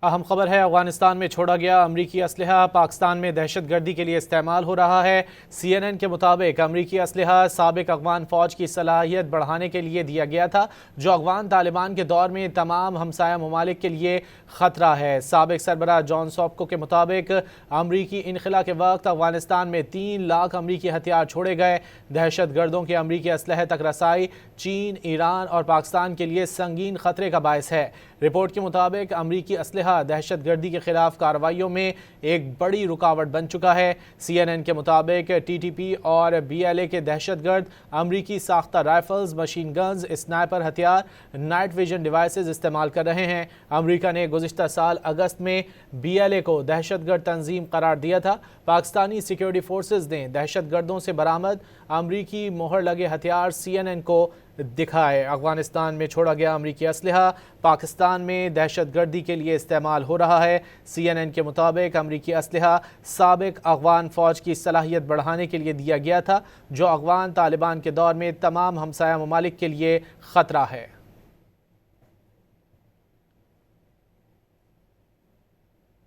اہم خبر ہے، افغانستان میں چھوڑا گیا امریکی اسلحہ پاکستان میں دہشت گردی کے لیے استعمال ہو رہا ہے۔ سی این این کے مطابق امریکی اسلحہ سابق افغان فوج کی صلاحیت بڑھانے کے لیے دیا گیا تھا، جو افغان طالبان کے دور میں تمام ہمسایہ ممالک کے لیے خطرہ ہے۔ سابق سربراہ جان سوفکو کے مطابق امریکی انخلا کے وقت افغانستان میں 3 لاکھ امریکی ہتھیار چھوڑے گئے۔ دہشت گردوں کے امریکی اسلحے تک رسائی چین، ایران اور پاکستان کے لیے سنگین خطرے کا باعث ہے۔ رپورٹ کے مطابق امریکی اسلحہ دہشت گردی کے خلاف کارروائیوں میں ایک بڑی رکاوٹ بن چکا ہے۔ سی این این کے مطابق ٹی ٹی پی اور بی ایل اے کے دہشت گرد امریکی ساختہ رائفلز، مشین گنز، اسنائپر ہتھیار، نائٹ ویژن ڈیوائسز استعمال کر رہے ہیں۔ امریکہ نے گزشتہ سال اگست میں بی ایل اے کو دہشت گرد تنظیم قرار دیا تھا۔ پاکستانی سیکیورٹی فورسز نے دہشت گردوں سے برآمد امریکی مہر لگے ہتھیار سی این این کو دکھائے۔ افغانستان میں چھوڑا گیا امریکی اسلحہ پاکستان میں دہشت گردی کے لیے استعمال ہو رہا ہے۔ سی این این کے مطابق امریکی اسلحہ سابق افغان فوج کی صلاحیت بڑھانے کے لیے دیا گیا تھا، جو افغان طالبان کے دور میں تمام ہمسایہ ممالک کے لیے خطرہ ہے۔